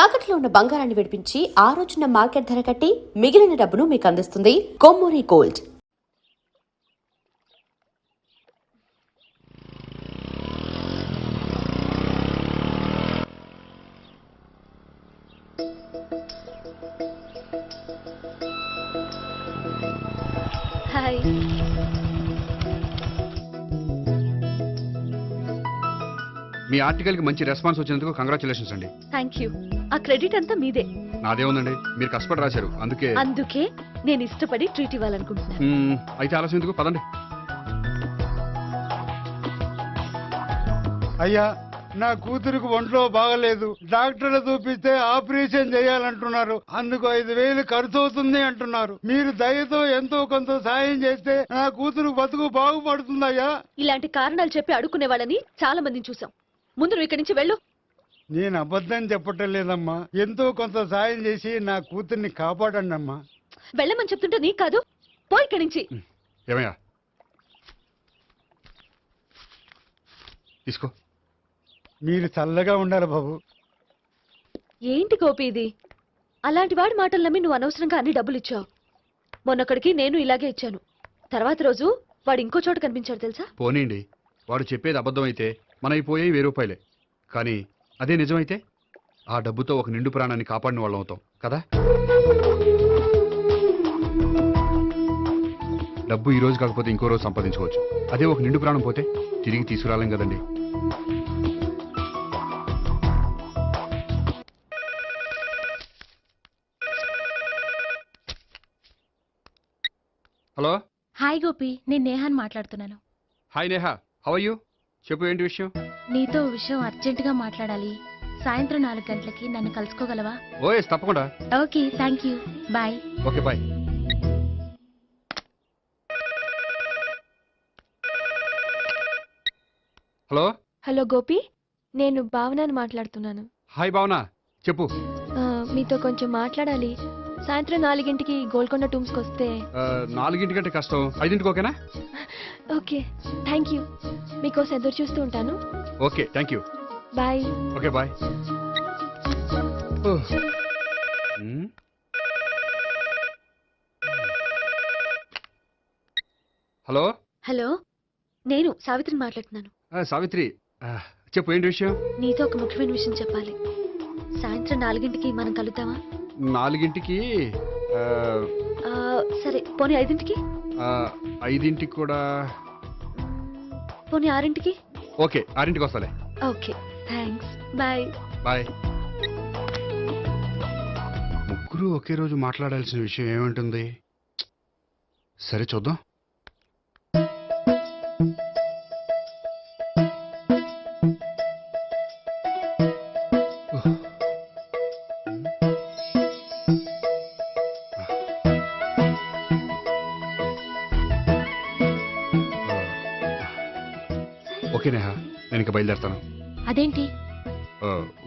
తాకట్లో ఉన్న బంగారాన్ని విడిపించి ఆ రోజున మార్కెట్ ధర కట్టి మిగిలిన డబ్బును మీకు అందిస్తుంది కొమ్మూరి గోల్డ్. హాయ్. మీ ఆర్టికల్కి మంచి రెస్పాన్స్ వచ్చినందుకు కంగ్రాచులేషన్స్ అండి. Thank you. ఆ క్రెడిట్ అంతా మీదే. నాదే ఉందండి, మీరు కష్టపడి రాశారు అందుకే నేను ఇష్టపడి ట్రీట్ ఇవ్వాలనుకుంటున్నాను. అయితే ఆలస్యం ఎందుకు, పదండి. అయ్యా, నా కూతురికి ఒంట్లో బాగలేదు, డాక్టర్లు చూపిస్తే ఆపరేషన్ చేయాలంటున్నారు. అందుకు 5,000 ఖర్చు అవుతుంది అంటున్నారు. మీరు దయతో ఎంతో కొంత సాయం చేస్తే నా కూతురు బతుకు బాగుపడుతుందయ్యా. ఇలాంటి కారణాలు చెప్పి అడుక్కునే వాళ్ళని చాలా మందిని చూసాం. ముందు నువ్వు ఇక్కడి నుంచి వెళ్ళు. నేను అబద్ధం చెప్పటం లేదమ్మా. ఎంతో కొంత సాయం చేసి నా కూతుర్ని కాపాడండి అమ్మా. వెళ్ళమని చెప్తుంటే నీకు కాదు, పో ఇక్కడి నుంచి. ఏమయ్యా, తీసుకో. మీరు చల్లగా ఉండాలి బాబు. ఏంటి గోపి ఇది? అలాంటి వాడి మాటలు నమ్మి నువ్వు అనవసరంగా అన్ని డబ్బులు ఇచ్చావు. మొన్నక్కడికి నేను ఇలాగే ఇచ్చాను. తర్వాత రోజు వాడు ఇంకో చోట కనిపించాడు తెలుసా? పోనీండి, వాడు చెప్పేది అబద్ధం అయితే మనవి పోయేవి 1000 రూపాయలే. కానీ అదే నిజమైతే ఆ డబ్బుతో ఒక నిండు ప్రాణాన్ని కాపాడిన వాళ్ళం అవుతాం కదా. డబ్బు ఈ రోజు కాకపోతే ఇంకో రోజు సంపాదించుకోవచ్చు. అదే ఒక నిండు ప్రాణం పోతే తిరిగి తీసుకురాలేం కదండి. హలో. హాయ్ గోపి, నేను నేహాన్ మాట్లాడుతున్నాను. Hi Neha, how are you? చెప్పు, ఏంటి విషయం? నీతో ఓ విషయం అర్జెంటుగా మాట్లాడాలి. సాయంత్రం 4 గంటలకి నన్ను కలుసుకోగలవా? ఓఎస్, తప్పకుండా. Okay, thank you, bye. Okay, bye. Hello. Hello Gopi, నేను భావనని మాట్లాడుతున్నాను. హాయ్ భావన, చెప్పు. మీతో కొంచెం మాట్లాడాలి. సాయంత్రం 4ంటికి గోల్కొండ టూమ్స్కి వస్తే. 4ంటికంటే కష్టం, 5ంటికి ఓకేనా? Okay, thank you. మీకోసం ఎదురు చూస్తూ ఉంటాను. Okay, thank you. Bye. Okay, bye. Hello. Hello, నేను సావిత్రిని మాట్లాడుతున్నాను. సావిత్రి, చెప్పు, ఏంటి విషయం? నీతో ఒక ముఖ్యమైన విషయం చెప్పాలి. సాయంత్రం 4ంటికి మనం కలుద్దామా? 4ంటికి? సరే, పోనీ 5ంటికి? 5ంటికి కూడా. పోనీ 6ంటికి? ఓకే, 6ంటికి వస్తాలే. Okay, thanks, bye. బాయ్. ముగ్గురు ఒకే రోజు మాట్లాడాల్సిన విషయం ఏముంటుంది? సరే, చూద్దాం. ఓకే నేహా, నేను ఇక బయలుదేరుతాను. అదేంటి?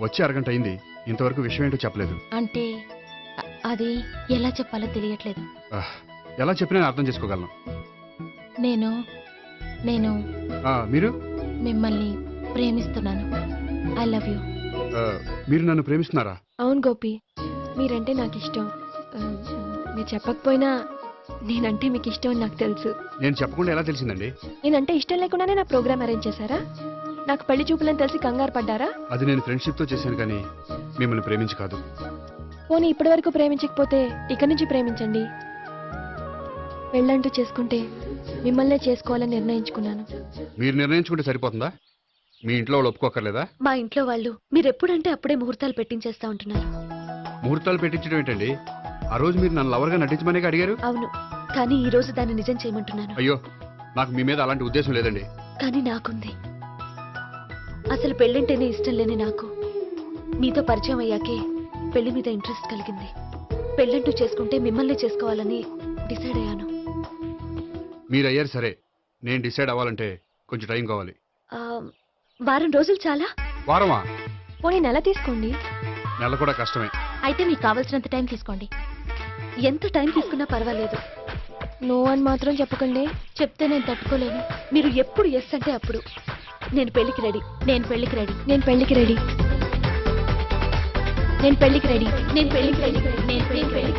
వచ్చి అరగంట అయింది, ఇంతవరకు విషయం ఏంటో చెప్పలేదు. అంటే అది ఎలా చెప్పాలో తెలియట్లేదు. ఎలా చెప్పినా నేను అర్థం చేసుకోగలను. నేను నేను మీరు? మిమ్మల్ని ప్రేమిస్తున్నాను. I love you. మీరు నన్ను ప్రేమిస్తున్నారా? అవును గోపి, మీరంటే నాకు ఇష్టం. మీరు చెప్పకపోయినా నేనంటే మీకు ఇష్టం అని నాకు తెలుసు. నేను చెప్పకుండా ఎలా తెలిసిందండి? నేనంటే ఇష్టం లేకుండానే నా ప్రోగ్రామ్ అరేంజ్ చేశారా? నాకు పెళ్లి చూపులని తెలిసి కంగారు పడ్డారా? అది నేను ఫ్రెండ్షిప్ తో చేశాను, కానీ మిమ్మల్ని ప్రేమించి కాదు. పోనీ ఇప్పటి వరకు ప్రేమించకపోతే ఇక నుంచి ప్రేమించండి. పెళ్ళంటూ చేసుకుంటే మిమ్మల్నే చేసుకోవాలని నిర్ణయించుకున్నాను. మీరు నిర్ణయించుకుంటే సరిపోతుందా? మీ ఇంట్లో వాళ్ళు ఒప్పుకోకర్లేదా? మా ఇంట్లో వాళ్ళు మీరెప్పుడంటే అప్పుడే ముహూర్తాలు పెట్టించేస్తా ఉంటున్నారు. ముహూర్తాలు పెట్టించడం ఏంటండి? ఆ రోజు మీరు నన్ను లవర్గా నటించమనే అడిగారు. అవును, కానీ ఈ రోజు దాన్ని నిజం చేయమంటున్నాను. అయ్యో, నాకు మీ మీద అలాంటి ఉద్దేశం లేదండి. కానీ నాకుంది. అసలు పెళ్ళంటేనే ఇష్టం లేని నాకు మీతో పరిచయం అయ్యాకే పెళ్లి మీద ఇంట్రెస్ట్ కలిగింది. పెళ్ళంటూ చేసుకుంటే మిమ్మల్ని చేసుకోవాలని డిసైడ్ అయ్యాను. మీరు అయ్యారు సరే, నేను డిసైడ్ అవ్వాలంటే కొంచెం టైం కావాలి. వారం రోజులు చాలా? వారమా? పోనీ నెల తీసుకోండి. నెల కూడా కష్టమే. అయితే మీకు కావాల్సినంత టైం తీసుకోండి. ఎంత టైం తీసుకున్నా పర్వాలేదు. నో అని మాత్రం చెప్పకండి. చెప్తే నేను తట్టుకోలేను. మీరు ఎప్పుడు ఎస్ అంటే అప్పుడు. నేను పెళ్లికి రెడీ. నేను పెళ్లికి రెడీ. నేను పెళ్లికి రెడీ. నేను పెళ్లికి రెడీ. నేను పెళ్లికి రెడీ. నేను పెళ్లికి రెడీ.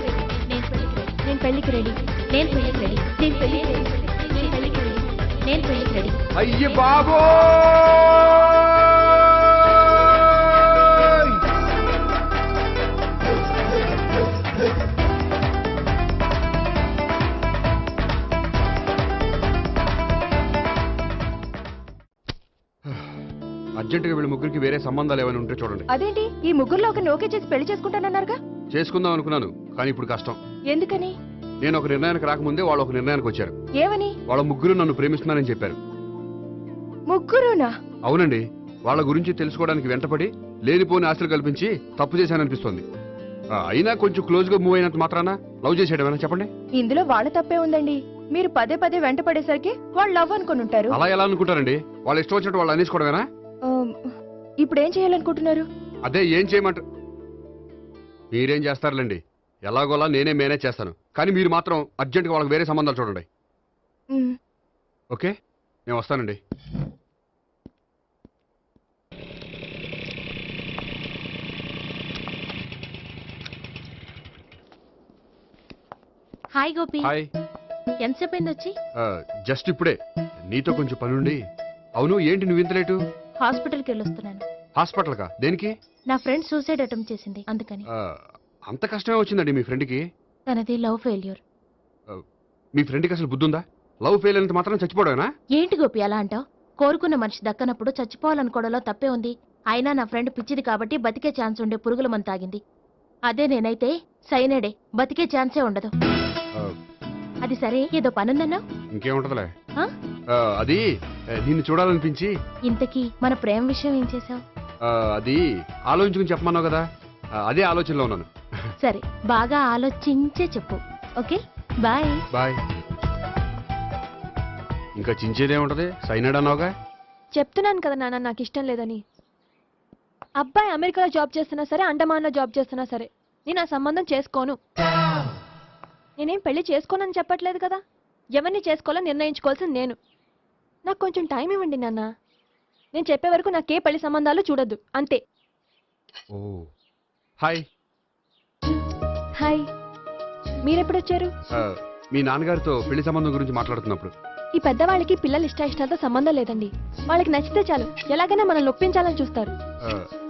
నేను పెళ్లికి రెడీ. నేను పెళ్లికి రెడీ. నేను పెళ్లికి రెడీ. నేను పెళ్లికి రెడీ. నేను పెళ్లికి రెడీ. అయ్య బాబో! అర్జెంటుగా వీళ్ళ ముగ్గురికి వేరే సంబంధాలు ఏమైనా ఉంటే చూడండి. అదేంటి ఈ ముగ్గురులో ఒకరిని ఓకే చేసి పెళ్లి చేసుకుంటానన్నారుగా? చేసుకుందాం అనుకున్నాను, కానీ ఇప్పుడు కష్టం. ఎందుకని? నేను ఒక నిర్ణయానికి రాకముందే వాళ్ళు ఒక నిర్ణయానికి వచ్చారు. ఏమని? వాళ్ళ ముగ్గురు నన్ను ప్రేమిస్తున్నారని చెప్పారు. ముగ్గురునా? అవునండి. వాళ్ళ గురించి తెలుసుకోవడానికి వెంటపడి లేనిపోని ఆశలు కల్పించి తప్పు చేశాననిపిస్తోంది. అయినా కొంచెం క్లోజ్ గా మూవ్ అయినంత మాత్రాన లవ్ చేసేయడమేనా చెప్పండి? ఇందులో వాళ్ళ తప్పే ఉందండి. మీరు పదే పదే వెంట పడేసరికి వాళ్ళు లవ్ అనుకుని ఉంటారు. అలా ఎలా అనుకుంటారండి? వాళ్ళు ఇష్టం వచ్చినట్టు వాళ్ళు అనేసుకోవడమేనా? ఇప్పుడు ఏం చేయాలనుకుంటున్నారు? అదే ఏం చేయమంటారు? మీరేం చేస్తారులేండి, ఎలాగోలా నేనే మేనేజ్ చేస్తాను. కానీ మీరు మాత్రం అర్జెంట్గా వాళ్ళకి వేరే సంబంధాలు చూడండి. ఓకే, నేను వస్తానండి. హాయ్ గోపి. హాయ్. ఎంతసేపు అయింది వచ్చి? జస్ట్ ఇప్పుడే. నీతో కొంచెం పనుండి. అవును, ఏంటి నువ్వు ఇంత లేటు? హాస్పిటల్కి వెళ్ళొస్తున్నాను. హాస్పిటల్కా? దేనికి? నా ఫ్రెండ్ సూసైడ్ అటెంప్ట్ చేసింది, అందుకని. అంత కష్టమే వచ్చిందండి మీ ఫ్రెండ్కి? తనది లవ్ ఫెయిల్యూర్. మీ ఫ్రెండ్కి అసలు బుద్ధుందా? లవ్ ఫెయిల్ అయినంత మాత్రం చచ్చిపోవడమేనా? ఏంటి గోపి అలా అంటావు? కోరుకున్న మనిషి దక్కనప్పుడు చచ్చిపోవాలనుకోవడంలో తప్పే ఉంది. అయినా నా ఫ్రెండ్ పిచ్చిది కాబట్టి బతికే ఛాన్స్ ఉండే పురుగుల మందు తాగింది. అదే నేనైతే సైనడే, బతికే ఛాన్సే ఉండదు. అది సరే, ఏదో పనుందన్నా? ఇంకేముంటదిలే. అది నిన్ను చూడాలనిపించి. ఇంతకీ మన ప్రేమ విషయం ఏం చేసావు? అది ఆలోచించుకుని చెప్పమన్నావు కదా, అదే ఆలోచనలో ఉన్నాను. సరే, బాగా ఆలోచించే చెప్పు. Okay, bye. బాయ్. ఇంకా చించేదేముంటది? సైనడ్ అన్నావుగా. చెప్తున్నాను కదా నాన్న, నాకు ఇష్టం లేదని. అబ్బాయి అమెరికాలో జాబ్ చేస్తున్నా సరే, అండమాన్లో జాబ్ చేస్తున్నా సరే, నేను ఆ సంబంధం చేసుకోను. నేనేం పెళ్లి చేసుకోనని చెప్పట్లేదు కదా. ఎవరిని చేసుకోవాలో నిర్ణయించుకోవాల్సింది నేను. నాకు కొంచెం టైం ఇవ్వండి నాన్న. నేను చెప్పే వరకు నాకే పెళ్లి సంబంధాలు చూడొద్దు, అంతే. ఓ హాయ్. హాయ్, మీరెప్పుడొచ్చారు? మీ నాన్నగారితో పెళ్లి సంబంధం గురించి మాట్లాడుతున్నప్పుడు. ఈ పెద్దవాళ్ళకి పిల్లల ఇష్టాలతో సంబంధం లేదండి. వాళ్ళకి నచ్చితే చాలు, ఎలాగైనా మనల్ని ఒప్పించాలని చూస్తారు.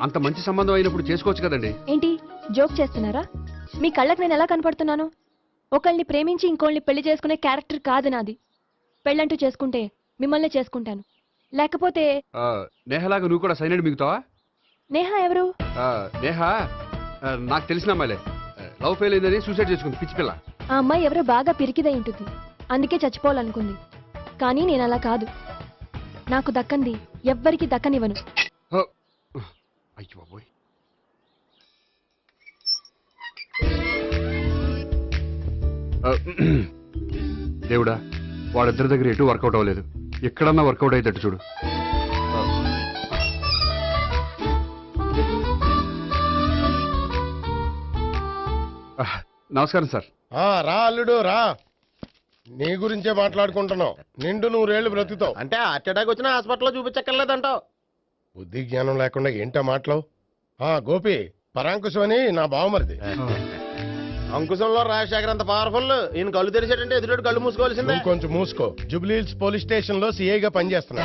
అంత మంచి సంబంధం అయినప్పుడు చేసుకోవచ్చు కదండి. ఏంటి జోక్ చేస్తున్నారా? మీ కళ్ళకి నేను ఎలా కనపడుతున్నాను? ఒకళ్ళని ప్రేమించి ఇంకోళ్ళని పెళ్లి చేసుకునే క్యారెక్టర్ కాదు నాది. పెళ్ళంటూ చేసుకుంటే మిమ్మల్ని చేసుకుంటాను, లేకపోతే. నేహలాగా నువ్వు కూడా సైనడ్ మిగుతావా? నేహ ఎవరు? నేహ నాకు తెలిసిన అమ్మాయిలే. లవ్ ఫెయిల్ అయిందని సూసైడ్ చేసుకుంది, పిచ్చి పిల్ల. ఆ అమ్మాయి ఎవరో బాగా పిరికిదై ఉంటుంది, అందుకే చచ్చిపోవాలనుకుంది. కానీ నేను అలా కాదు. నాకు దక్కంది ఎవ్వరికి దక్కనివ్వను. అయ్యో బాబోయ్. దేవుడా, వాళ్ళిద్దరి దగ్గర ఎటు వర్కౌట్ అవ్వలేదు. ఎక్కడన్నా వర్కౌట్ అయ్యేటట్టు చూడు. నమస్కారం సార్. రా అల్లుడు రా. నీ గురించే మాట్లాడుకుంటున్నావు. నిండు 100 ఏళ్ళు బ్రతుకుతావు అంటే హార్ట్ అటాక్ వచ్చిన హాస్పిటల్లో చూపించక్కర్లేదంటావు. బుద్ధి జ్ఞానం లేకుండా ఏంటో మాటలు. గోపి, పరాంకుశం అని నా బావమరిది. అంకుశంలో రాజశేఖర్ అంత పవర్ఫుల్. ఈయన కళ్ళు తెరిచాడంటే ఎదురు కళ్ళు మూసుకోవాల్సిందే. నువ్వు కొంచెం మూసుకో. జూబ్లీహిల్స్ పోలీస్ స్టేషన్ లో సిఐగా పనిచేస్తున్నా.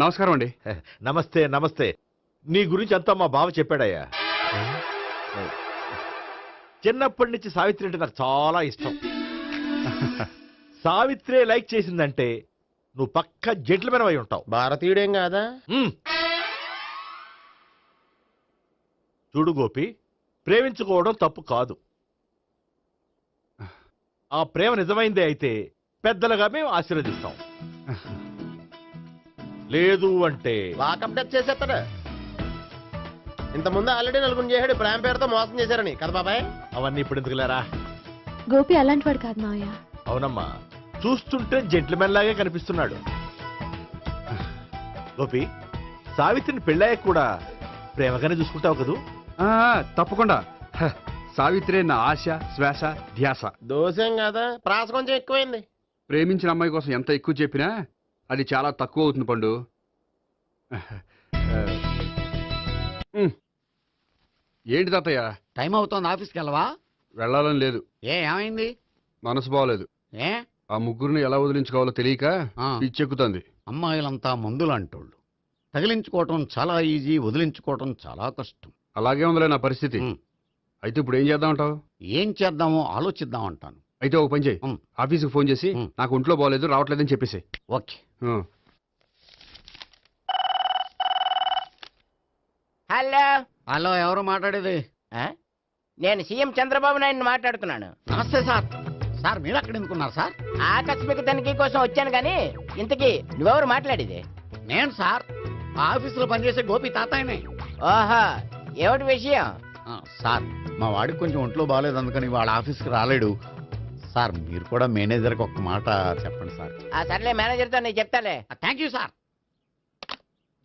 నమస్కారం అండి. నమస్తే నమస్తే. నీ గురించి అంతా మా బావ చెప్పాడయ్యా. చిన్నప్పటి నుంచి సావిత్రి అంటే నాకు చాలా ఇష్టం. సావిత్రే లైక్ చేసిందంటే నువ్వు పక్క జెంట్లమెన్ అయి ఉంటావు. భారతీయుడేం కాదా? చూడు గోపి, ప్రేమించుకోవడం తప్పు కాదు. ఆ ప్రేమ నిజమైందే అయితే పెద్దలుగా మేము ఆశీర్వదిస్తాం. లేదు అంటే వాకప్ డెత్ చేసేస్తాడు. ఇంతకుముందు ఆల్రెడీ నలుగురు చేశాడు ప్రేమ పేరుతో మోసం చేశారని కదా బాబాయ్. అవన్నీ ఇప్పుడు ఎందుకు లేరా? గోపి అలాంటి వాడు కాదు మావయ్య. అవునమ్మా, చూస్తుంటే జెంట్లమెన్ లాగే కనిపిస్తున్నాడు. గోపి, సావిత్రిని పెళ్ళాక కూడా ప్రేమగానే చూసుకుంటావు కదూ? తప్పకుండా. సావిత్రే నా ఆశ, శ్వాస, ధ్యాస. దోషం కదా, ప్రాస కొంచెం ఎక్కువైంది. ప్రేమించిన అమ్మాయి కోసం ఎంత ఎక్కువ చెప్పినా అది చాలా తక్కువ అవుతుంది పండు. ఏంటి తాతయ్య? టైం అవుతోంది, ఆఫీస్కి వెళ్ళవా? వెళ్ళాలని లేదు. ఏమైంది? మనసు బాగోలేదు. ఏ ఆ ముగ్గురిని ఎలా వదిలించుకోవాలో తెలియక ఆ, పిచ్చెక్కుతుంది. అమ్మాయిలంతా మందులాంటోళ్ళు. తగిలించుకోవటం చాలా ఈజీ, వదిలించుకోవటం చాలా కష్టం. అలాగే ఉందిలే నా పరిస్థితి. ఉమ్. అయితే ఇప్పుడు ఏం చేద్దామంటావు? ఏం చేద్దామో ఆలోచిద్దాం అంటాను. అయితే ఒక పని చేయి, ఉమ్. ఆఫీస్కి ఫోన్ చేసి ఉమ్. నాకు ఒంట్లో బాగోలేదు రావట్లేదని చెప్పేసి. ఓకే. హలో, హలో, ఎవరు మాట్లాడేది? నేను సీఎం చంద్రబాబు నాయుడు మాట్లాడుతున్నాను. నమస్తే సార్. సార్ మీరు అక్కడ ఎందుకున్నారు సార్? ఆకస్మిక తనిఖీ కోసం వచ్చాను గాని ఇంతకీ నువ్వెవరు మాట్లాడేది? నేను సార్ ఆ ఆఫీసులో పనిచేసే గోపి తాతాయనే. ఓహో, ఏమిటి విషయం? సార్ మా వాడికి కొంచెం ఒంట్లో బాగాలేదు, అందుకని వాళ్ళ ఆఫీస్కి రాలేడు. సార్ మీరు కూడా మేనేజర్కి ఒక్క మాట చెప్పండి సార్. ఆ సర్లే, మేనేజర్తో నేను చెప్తాలే. Thank you sir.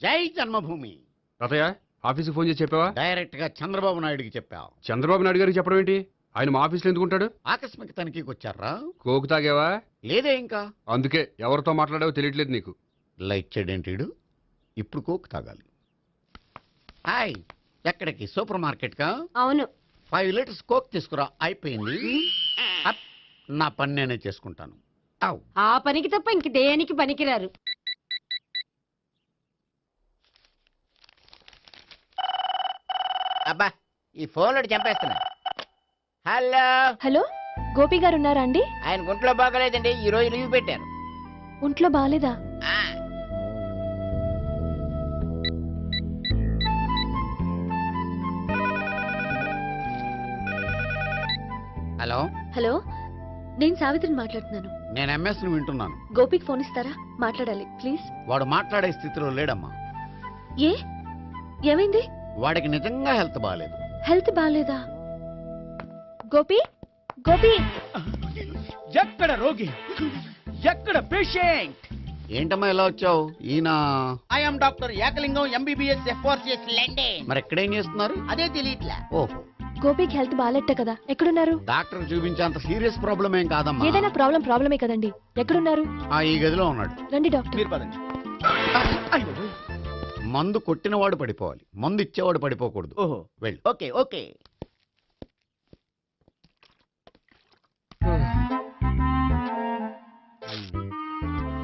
జై జన్మభూమి. తాతయ్య ఆఫీస్కి ఫోన్ చేసి చెప్పావా? డైరెక్ట్ గా చంద్రబాబు నాయుడుకి చెప్పావు. చంద్రబాబు నాయుడు గారికి చెప్పడం ఏంటి? ఆయన మా ఆఫీస్లో ఎందుకుంటాడు? ఆకస్మిక తనిఖీకి వచ్చారా? కోకు తాగావా? లేదే ఇంకా. అందుకే ఎవరితో మాట్లాడావో తెలియట్లేదు నీకు. లైట్ చేయడేంటిడు? ఇప్పుడు కోక్ తాగాలి. హాయ్, ఎక్కడికి? సూపర్ మార్కెట్ కా? అవును. 5 లీటర్స్ కోక్ తీసుకురా. అయిపోయింది. అప్, నా పని నేనే చేసుకుంటాను. ఔ. ఆ పనికి తప్ప ఇంక దేనికి పనికిరారు. అబ్బా, ఈ ఫోన్లో చంపేస్తున్నా. హలో. హలో, గోపి గారు ఉన్నారా అండి? ఆయన గుంట్లో బాగలేదండి, ఈ రోజు లీవ్ పెట్టారు. ఒంట్లో బాగాలేదా? ఆ, హలో, హలో, నేను సావిత్రిని మాట్లాడుతున్నాను. నేను ఎంఎస్ని వింటున్నాను. గోపికి ఫోన్ ఇస్తారా? మాట్లాడాలి ప్లీజ్. వాడు మాట్లాడే స్థితిలో లేడమ్మా. ఏ ఏమైంది? వాడికి నిజంగా హెల్త్ బాగాలేదు. హెల్త్ బాగాలేదా? గోపి, గోపి. ఎక్కడ రోగి, ఎక్కడ పేషెంట్? ఏంటమ్మా ఇలా వచ్చావు? ఈయన I'm doctor Ekalingam MBBS FRCS London. మరి ఎక్కడేం చేస్తున్నారు? అదే తెలియట్లా. ఓహో, గోపికి హెల్త్ బాగాలెట్ట కదా, ఎక్కడున్నారు? డాక్టర్ చూపించేంత సీరియస్ ప్రాబ్లం ఏం కాదమ్మా. ఏదైనా ప్రాబ్లమే కదండి. ఎక్కడున్నారు? ఈ గదిలో ఉన్నాడు. రండి డాక్టర్. మీరు పదండి. అయ్యో. మందు కొట్టినవాడు పడిపోవాలి, మందు ఇచ్చేవాడు పడిపోకూడదు. ఓహో, వెళ్ళు. Okay okay.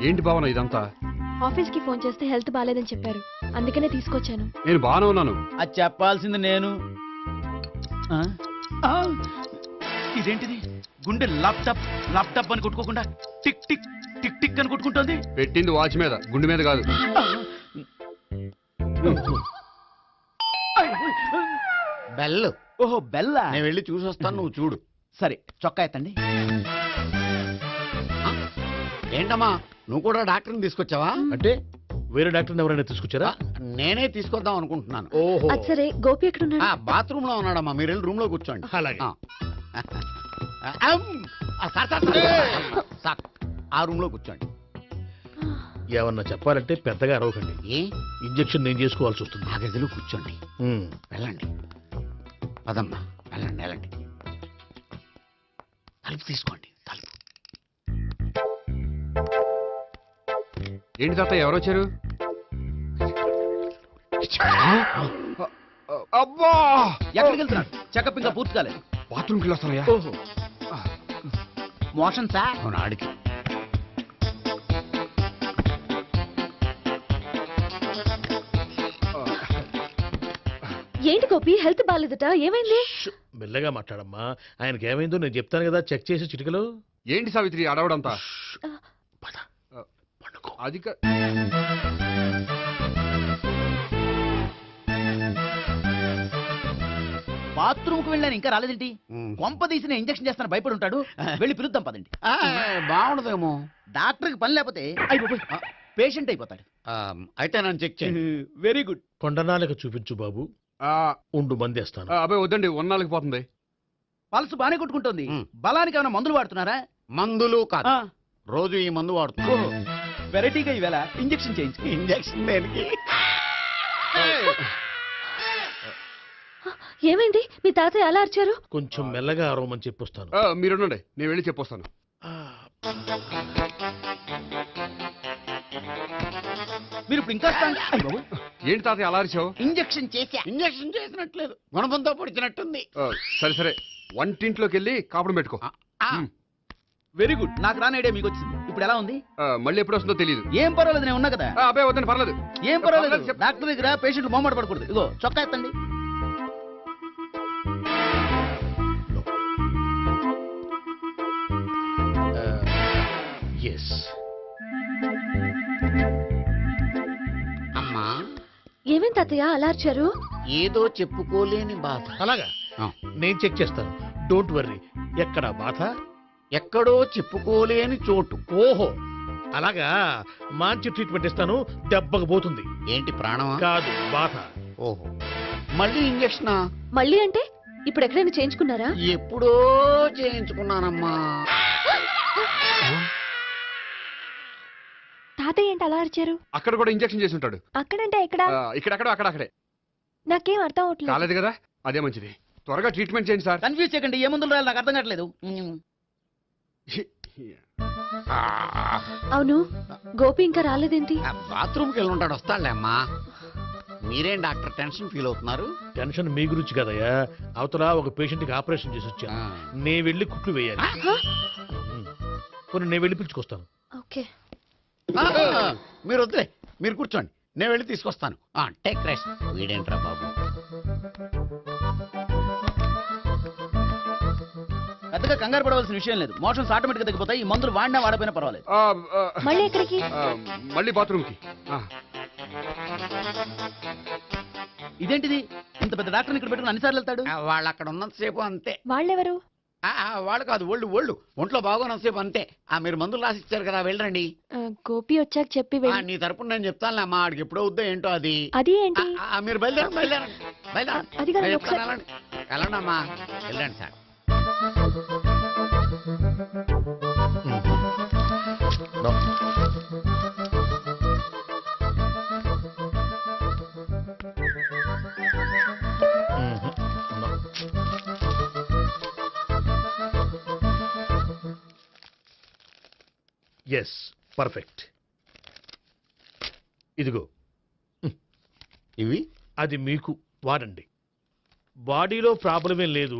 ఏంటి భావన ఇదంతా? ఆఫీస్ కి ఫోన్ చేస్తే హెల్త్ బాగాలేదని చెప్పారు, అందుకనే తీసుకొచ్చాను. నేను బాగానే ఉన్నాను. అది చెప్పాల్సింది నేను. ఆ? ఆ! ఇదేంటిది? గుండె లాప్టాప్ లాప్టాప్ అని కొట్టుకోకుండా టిక్ టిక్ టిక్ టిక్ అని కొట్టుకుంటుంది. పెట్టింది వాచ్ మీద, గుండె మీద కాదు. బెల్. ఓహో, బెల్లా. నేను వెళ్ళి చూసొస్తాను, నువ్వు చూడు. సరే, చొక్కా ఎత్తండి. ఏంటమ్మా, నువ్వు కూడా డాక్టర్ని తీసుకొచ్చావా? అంటే వేరే డాక్టర్ ఎవరైనా తీసుకొచ్చారా? నేనే తీసుకొద్దాం అనుకుంటున్నాను. ఓహో, అది సరే, గోపి ఎక్కడున్నాడు? బాత్రూమ్ లో ఉన్నాడమ్మా, మీరు వెళ్ళి రూమ్ లో కూర్చోండి. అలాగే. సార్, ఆ రూమ్ లో కూర్చోండి. ఏమన్నా చెప్పాలంటే పెద్దగా అరవకండి. ఏ ఇంజెక్షన్ నేను చేసుకోవాల్సి వస్తుంది. ఆ గదిలో కూర్చోండి. ఉమ్. వెళ్ళండి, పదమ్మా, వెళ్ళండి వెళ్ళండి. తలుపు తీసుకోండి, తలుపు. ఏంటి తాత ఎవరు వచ్చారు? అబ్బా, ఎక్కడికి వెళ్తున్నాడు? చెకప్ ఇంకా పూర్తి కాలేదు. బాత్రూమ్కి వెళ్ళొస్తానయ్యా. ఓహో, మోషన్ సార్. అవును, ఆడికి. ఏంటి గోపి, హెల్త్ బాగాలేదట, ఏమైంది? ష్, మెల్లగా మాట్లాడమ్మా. ఆయనకి ఏమైందో నేను చెప్తాను కదా, చెక్ చేసి చిటికలో. ఏంటి సావిత్రి అడవడంతా? పద, పండుకో. అది బాత్రూమ్ కు వెళ్ళాను, ఇంకా రాలేదేంటి? ఉమ్. కొంప తీసిన ఇంజక్షన్ చేస్తాను భయపడి ఉంటాడు. వెళ్ళి పిలుద్దాం పదండి. బాగుండదేమో. డాక్టర్ కి పని లేకపోతే పేషెంట్ అయిపోతాడు. అయితే నన్ను చెక్ చేయండి. Very good. కొండనాలకు చూపించు బాబు. ఉండు, మందేస్తాను. అబ్బాయి వద్దండి, ఉన్నాళ్ళకి పోతుంది. పల్స్ బానే కొట్టుకుంటుంది. ఉమ్. బలానికి ఏమైనా మందులు వాడుతున్నారా? మందులు కాదు, రోజు ఈ మందు వాడుతున్నా. వెరైటీగా ఈవేళ ఇంజక్షన్ చేయించు. ఇంజక్షన్ దేనికి? ఏమైంది? మీ తాతయ్య అలా అరిచారు? కొంచెం మెల్లగా అరవమని చెప్పొస్తాను. మీరుండండి, నేను వెళ్ళి చెప్పొస్తాను. మీరు ఇప్పుడు ఇంకా ఏంటి తాతయ్య అలా అరిచావు? ఇంజెక్షన్ చేశా. ఇంజక్షన్ చేసినట్లేదు, గుణపంతో పొడిచినట్టుంది. సరే సరే, వంటింట్లోకి వెళ్ళి కాపురం పెట్టుకో. Very good. నాకు రాని ఐడియా మీకు వచ్చింది. ఇప్పుడు ఎలా ఉంది? మళ్ళీ ఎప్పుడు వస్తుందో తెలియదు. ఏం పర్వాలేదు, నేను ఉన్నా కదా. అబ్బాయి వద్దని పర్లేదు. ఏం పర్వాలేదు. చెప్పు. డాక్టర్ దగ్గర పేషెంట్లు మొహమాట పడకూడదు. ఇగో చొక్కా ఎత్తండి. ఎస్. అమ్మా, ఏమేం తాతయ్య అలా అరిచారు? ఏదో చెప్పుకోలేని బాధ. అలాగా ఆ. నేను చెక్ చేస్తాను, డోంట్ వర్రీ. ఎక్కడ బాధ? ఎక్కడో చెప్పుకోలేని చోటు. ఓహో అలాగా, మంచి ట్రీట్మెంట్ ఇస్తాను, దెబ్బకు పోతుంది. ఏంటి ప్రాణమా? కాదు, బాధ. ఓహో, మళ్ళీ ఇంజక్షనా? మళ్ళీ అంటే ఇప్పుడు ఎక్కడైనా చేయించుకున్నారా? ఎప్పుడో చేయించుకున్నానమ్మా. తాతయ్య ఏంటి అలా అరిచారు? అక్కడ కూడా ఇంజెక్షన్ చేసి ఉంటాడు. అక్కడంటే ఎక్కడ? ఇక్కడెక్కడో అక్కడే. నాకేం అర్థం అవట్లేదు. కాలేదు కదా, అదే మంచిది. త్వరగా ట్రీట్మెంట్ చేయండి సార్. కన్ఫ్యూజ్ చేయకండి. ఏ మందులు రాయాలి నాకు అర్థం కావట్లేదు. అవును, గోపి ఇంకా రాలేదేంటి? బాత్రూమ్కి వెళ్ళి ఉంటాడు, వస్తాడులే అమ్మా. మీరేం డాక్టర్ టెన్షన్ ఫీల్ అవుతున్నారు? టెన్షన్ మీ గురించి కదయ్యా, అవతల ఒక పేషెంట్ కి ఆపరేషన్ చేసి వచ్చాను. నే వెళ్ళి కుట్లు వేయాలి. కొన్ని నేను వెళ్ళి పిలుచుకొస్తాను. ఓకే. మీరు వద్దులే, మీరు కూర్చోండి, నేను వెళ్ళి తీసుకొస్తాను. Take rest. వీడేంట్రా బాబు. పెద్దగా కంగారు పడవలసిన విషయం లేదు. మోషన్స్ ఆటోమేటిక్ గా తగ్గిపోతాయి. ఈ మందులు వాడినా వాడపోయినా పర్వాలేదు. మళ్ళీ ఎక్కడికి? మళ్ళీ బాత్రూమ్కి. ఇదేంటిది, ఇంత పెద్ద డాక్టర్ ఇక్కడ పెట్టుకుని అన్నిసార్లు వెళ్తాడు? వాళ్ళు అక్కడ ఉన్నంతసేపు అంతే. వాళ్ళెవరు? వాళ్ళు కాదు, ఒళ్ళు ఒంట్లో బాగోనంతసేపు అంతే. మీరు మందులు రాసి ఇచ్చారు కదా, వెళ్ళండి. గోపి వచ్చాక చెప్పి వెళ్ళి. నీ తరపున నేను చెప్తానులే అమ్మా, ఆడికి ఎప్పుడో వద్దో ఏంటో అది. అది ఏంటి? మీరు బయలుదేరండి. అది కాదు, ఒకసారి. వెళ్ళండి అమ్మా, వెళ్ళండి సార్. No. Yes, perfect. ఇదిగో ఇవి అది మీకు వాడండి. బాడీలో ప్రాబ్లం ఏం లేదు,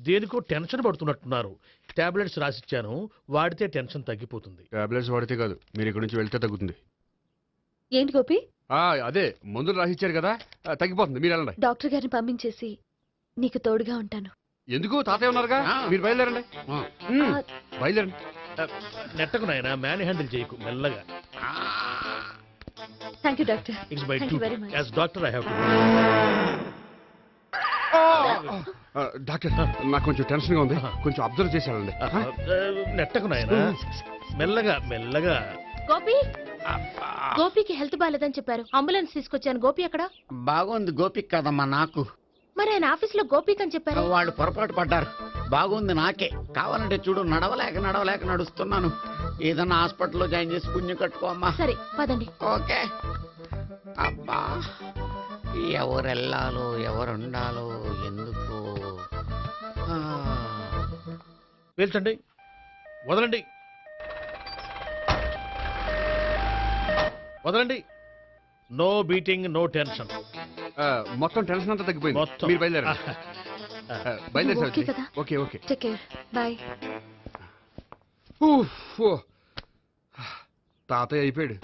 దేనికో టెన్షన్ పడుతున్నట్టున్నారు. టాబ్లెట్స్ రాసిచ్చాను, వాడితే టెన్షన్ తగ్గిపోతుంది. టాబ్లెట్స్ వాడితే కాదు, మీరు ఇక్కడ నుంచి వెళ్తే తగ్గుతుంది. ఏంటి గోపి? అదే మందులు రాసిచ్చారు కదా, తగ్గిపోతుంది. మీరు వెళ్ళండి. డాక్టర్ గారిని పంపించేసి నీకు తోడుగా ఉంటాను. ఎందుకు, తాతయ్య ఉన్నారుగా, మీరు బయలుదేరండి. బయలుదేరండి. నెట్టకు నాయన, మ్యాన్ హ్యాండిల్ చేయకు, మెల్లగా. Thank you doctor. It's my Thank you very much. As doctor I have to. Doctor, నాకు కొంచెం టెన్షన్ గా ఉంది, కొంచెం అబ్జర్వ్ చేశానండి. నెట్టకు నాయన, మెల్లగా మెల్లగా. గోపి, గోపికి హెల్త్ బాగాలేదని చెప్పారు, అంబులెన్స్ తీసుకొచ్చాను. గోపి ఎక్కడ? బాగుంది గోపిక్ కదమ్మా నాకు. మరి ఆయన ఆఫీస్ లో గోపిక్ అని చెప్పారు. వాళ్ళు పొరపాటు పడ్డారు. బాగుంది నాకే. కావాలంటే చూడు, నడవలేక నడుస్తున్నాను. ఏదన్నా హాస్పిటల్లో జాయిన్ చేసి పుణ్యం కట్టుకో అమ్మా. సరే పదండి. ఓకే. అబ్బా, ఎవరెళ్ళాలో ఎవరుండాలో ఎందుకు. పేల్చండి, వదలండి, వదలండి. No beating, no tension. మొత్తం టెన్షన్ అంతా తగ్గిపోయింది. మొత్తం. మీరు బయలుదేరండి. బయలుదేరి ఓకే కదా? Okay okay. Take care. Bye. తాతయ్య అయిపోయాడు.